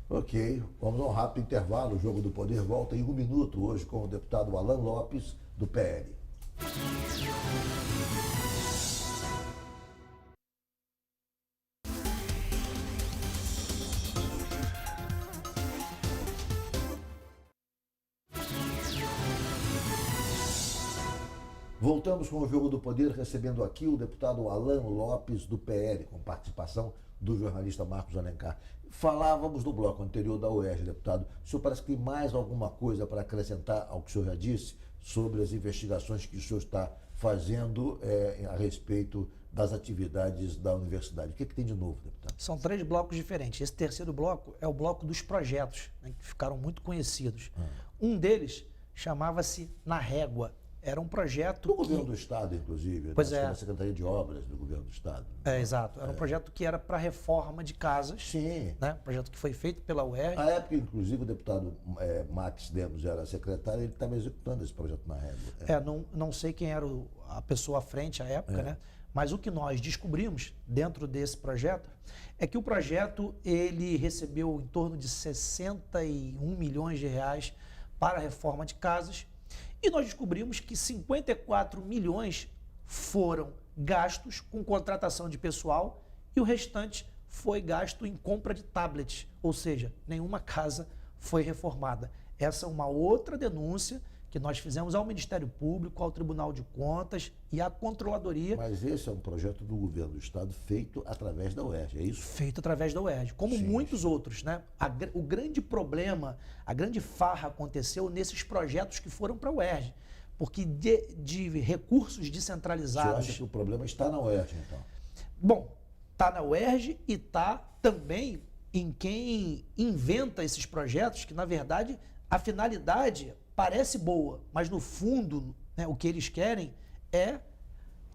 Ok, vamos a um rápido intervalo. O Jogo do Poder volta em 1 minuto, hoje com o deputado Alan Lopes, do PL. Voltamos com o Jogo do Poder, recebendo aqui o deputado Alan Lopes, do PL, com participação do jornalista Marcos Alencar. Falávamos no bloco anterior da UERJ, deputado. O senhor parece que tem mais alguma coisa para acrescentar ao que o senhor já disse sobre as investigações que o senhor está fazendo a respeito das atividades da universidade. O que tem de novo, deputado? São 3 blocos diferentes. Esse terceiro bloco é o bloco dos projetos, né, que ficaram muito conhecidos. Um deles chamava-se Na Régua. Era um projeto do governo do Estado, inclusive, pois é, da Secretaria de Obras do governo do Estado. Exato. Era um projeto que era para reforma de casas. Sim. Né? Um projeto que foi feito pela UERJ. Na época, inclusive, o deputado Max Demos era secretário, ele estava executando esse projeto na Régua. Não sei quem era a pessoa à frente à época, né? Mas o que nós descobrimos dentro desse projeto é que o projeto ele recebeu em torno de 61 milhões de reais para a reforma de casas. E nós descobrimos que 54 milhões foram gastos com contratação de pessoal e o restante foi gasto em compra de tablets, ou seja, nenhuma casa foi reformada. Essa é uma outra denúncia que nós fizemos ao Ministério Público, ao Tribunal de Contas e à Controladoria. Mas esse é um projeto do governo do Estado feito através da UERJ, é isso? Feito através da UERJ, como muitos outros, né? O grande problema, a grande farra aconteceu nesses projetos que foram para a UERJ, porque de recursos descentralizados... Você acha que o problema está na UERJ, então? Bom, está na UERJ e está também em quem inventa esses projetos, que na verdade a finalidade parece boa, mas no fundo, né, o que eles querem é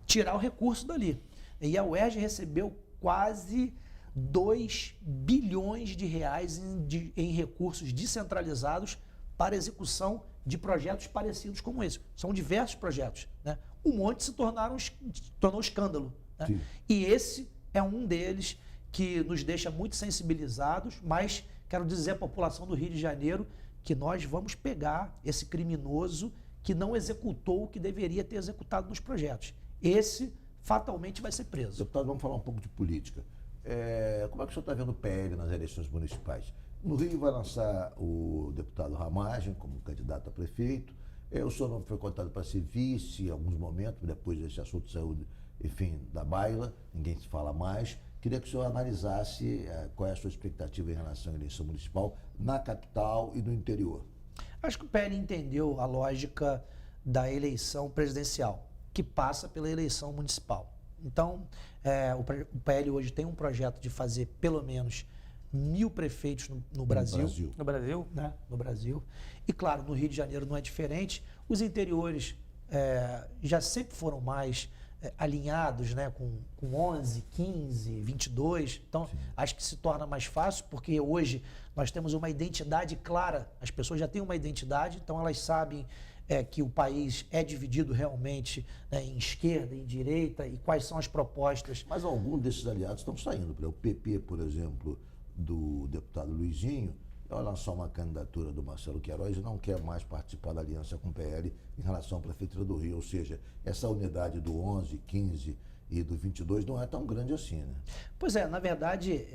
tirar o recurso dali. E a UERJ recebeu quase 2 bilhões de reais em recursos descentralizados para execução de projetos parecidos como esse. São diversos projetos, né? Um monte se tornou escândalo, né? E esse é um deles que nos deixa muito sensibilizados, mas quero dizer à população do Rio de Janeiro que nós vamos pegar esse criminoso que não executou o que deveria ter executado nos projetos. Esse fatalmente vai ser preso. Deputado, vamos falar um pouco de política. Como é que o senhor está vendo o PL nas eleições municipais? No Rio vai lançar o deputado Ramagem como candidato a prefeito. O senhor não foi cotado para ser vice em alguns momentos, depois desse assunto saiu, enfim, da baila, ninguém se fala mais. Queria que o senhor analisasse qual é a sua expectativa em relação à eleição municipal na capital e no interior. Acho que o PL entendeu a lógica da eleição presidencial, que passa pela eleição municipal. Então, o PL hoje tem um projeto de fazer pelo menos 1.000 prefeitos no Brasil. No Brasil? Né? No Brasil. E claro, no Rio de Janeiro não é diferente. Os interiores já sempre foram mais alinhados, né, com 11, 15, 22. Então, acho que se torna mais fácil, porque hoje nós temos uma identidade clara. As pessoas já têm uma identidade, então elas sabem que o país é dividido realmente, né, em esquerda, em direita, e quais são as propostas. Mas alguns desses aliados estão saindo. O PP, por exemplo, do deputado Luizinho, olha só, uma candidatura do Marcelo Queiroz e não quer mais participar da aliança com o PL em relação à Prefeitura do Rio. Ou seja, essa unidade do 11, 15 e do 22 não é tão grande assim, né? Pois é, na verdade,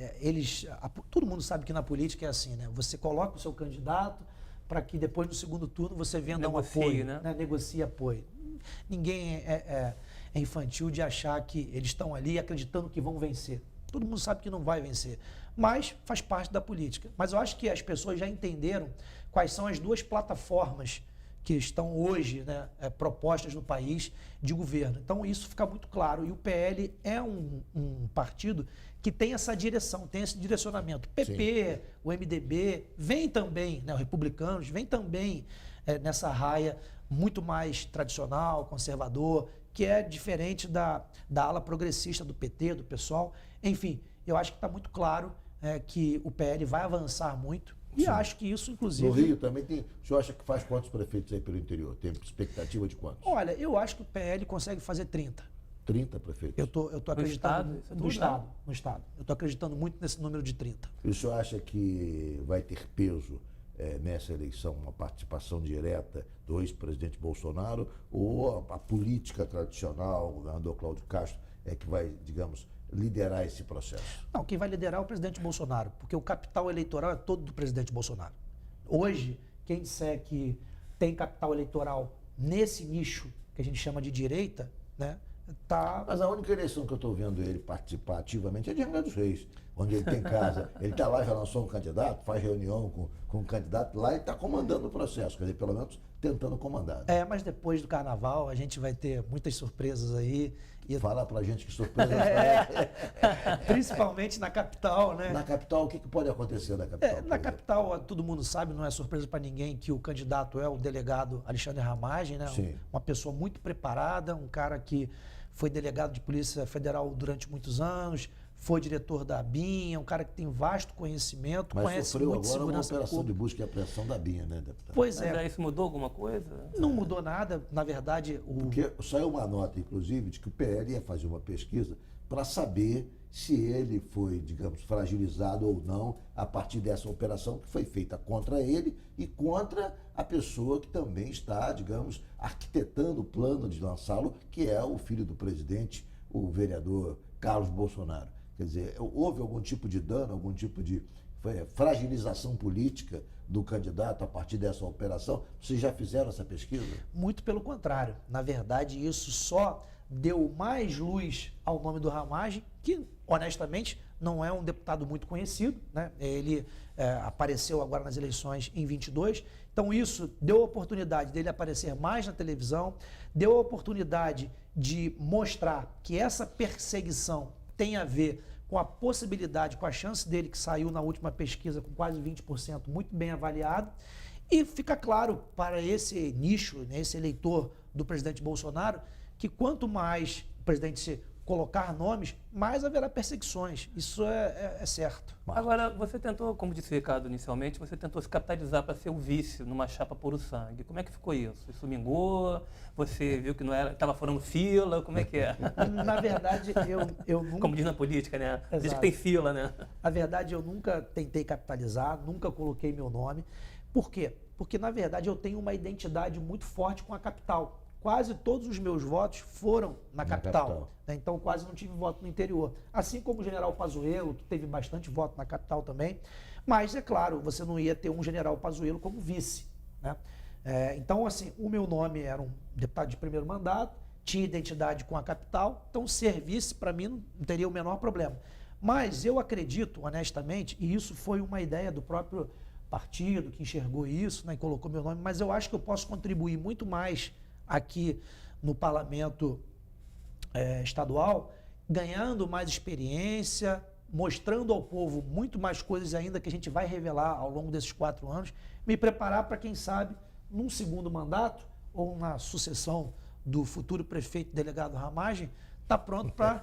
todo mundo sabe que na política é assim, né? Você coloca o seu candidato para que depois no segundo turno você venda um apoio, né? Negocie apoio. Ninguém é infantil de achar que eles estão ali acreditando que vão vencer. Todo mundo sabe que não vai vencer, mas faz parte da política. Mas eu acho que as pessoas já entenderam quais são as duas plataformas que estão hoje, né, propostas no país de governo. Então isso fica muito claro. E o PL é um partido que tem essa direção, tem esse direcionamento. O PP, sim, o MDB, vem também, né, os republicanos, vem também nessa raia muito mais tradicional, conservador, que é diferente da ala progressista do PT, do PSOL. Enfim, eu acho que está muito claro que o PL vai avançar muito. E sim, acho que isso, inclusive... No Rio também tem... O senhor acha que faz quantos prefeitos aí pelo interior? Tem expectativa de quantos? Olha, eu acho que o PL consegue fazer 30. 30 prefeitos? Eu tô acreditando... No Estado. Eu estou acreditando muito nesse número de 30. E o senhor acha que vai ter peso nessa eleição uma participação direta do ex-presidente Bolsonaro, ou a política tradicional, o governador Cláudio Castro, é que vai, digamos, liderar esse processo? Não, quem vai liderar é o presidente Bolsonaro, porque o capital eleitoral é todo do presidente Bolsonaro. Hoje, quem disser que tem capital eleitoral nesse nicho que a gente chama de direita, né, tá... Mas a única eleição que eu estou vendo ele participar ativamente é de Angra dos Reis, onde ele tem casa. Ele está lá, já lançou um candidato, faz reunião com um candidato lá e está comandando o processo, quer dizer, pelo menos tentando comandar. Mas depois do carnaval a gente vai ter muitas surpresas aí. Fala pra gente que surpresa Principalmente na capital, né? Na capital, o que pode acontecer na capital? Na capital, todo mundo sabe, não é surpresa para ninguém que o candidato é o delegado Alexandre Ramagem, né? Uma pessoa muito preparada, um cara que foi delegado de Polícia Federal durante muitos anos, foi diretor da ABIN, é um cara que tem vasto conhecimento, mas conhece sofreu muito agora segurança uma operação pública. de busca e apreensão da ABIN, né, deputado? Pois Mas aí isso mudou alguma coisa? Não mudou nada, na verdade... Porque saiu uma nota, inclusive, de que o PL ia fazer uma pesquisa para saber se ele foi, digamos, fragilizado ou não a partir dessa operação que foi feita contra ele e contra a pessoa que também está, digamos, arquitetando o plano de lançá-lo, que é o filho do presidente, o vereador Carlos Bolsonaro. Quer dizer, houve algum tipo de dano, algum tipo de fragilização política do candidato a partir dessa operação? Vocês já fizeram essa pesquisa? Muito pelo contrário. Na verdade, isso só deu mais luz ao nome do Ramagem, que, honestamente, não é um deputado muito conhecido, né? Ele apareceu agora nas eleições em 22, então isso deu a oportunidade dele aparecer mais na televisão, deu a oportunidade de mostrar que essa perseguição tem a ver com a possibilidade, com a chance dele, que saiu na última pesquisa com quase 20%, muito bem avaliado, e fica claro para esse nicho, né, esse eleitor do presidente Bolsonaro, que quanto mais o presidente se colocar nomes, mais haverá perseguições. Isso é certo. Agora, você tentou, como disse o Ricardo inicialmente, você tentou se capitalizar para ser o vice numa chapa puro sangue. Como é que ficou isso? Isso mingou? Você viu que não era, estava furando fila? Como é que é? Na verdade, eu nunca... Como diz na política, né? Exato. Diz que tem fila, né? Na verdade, eu nunca tentei capitalizar, nunca coloquei meu nome. Por quê? Porque, na verdade, eu tenho uma identidade muito forte com a capital. Quase todos os meus votos foram na capital. Né? Então, quase não tive voto no interior. Assim como o general Pazuello, que teve bastante voto na capital também. Mas, é claro, você não ia ter um general Pazuello como vice. Né? Então, assim, o meu nome era um deputado de primeiro mandato, tinha identidade com a capital, então ser vice, para mim, não teria o menor problema. Mas eu acredito, honestamente, e isso foi uma ideia do próprio partido que enxergou isso, né, e colocou meu nome, mas eu acho que eu posso contribuir muito mais aqui no parlamento estadual, ganhando mais experiência, mostrando ao povo muito mais coisas ainda que a gente vai revelar ao longo desses 4 anos, me preparar para, quem sabe, num segundo mandato ou na sucessão do futuro prefeito delegado Ramagem, está pronto para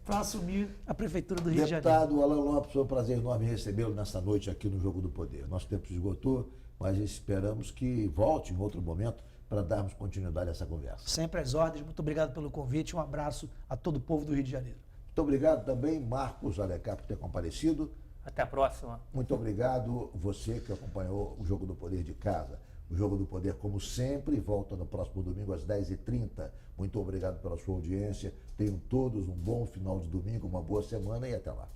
assumir a Prefeitura do Rio de Janeiro. Deputado Alan Lopes, foi um prazer enorme recebê-lo nessa noite aqui no Jogo do Poder. Nosso tempo se esgotou, mas esperamos que volte em outro momento para darmos continuidade a essa conversa. Sempre às ordens. Muito obrigado pelo convite. Um abraço a todo o povo do Rio de Janeiro. Muito obrigado também, Marcos Alecá, por ter comparecido. Até a próxima. Muito obrigado você que acompanhou o Jogo do Poder de casa. O Jogo do Poder, como sempre, volta no próximo domingo às 10h30. Muito obrigado pela sua audiência. Tenham todos um bom final de domingo, uma boa semana e até lá.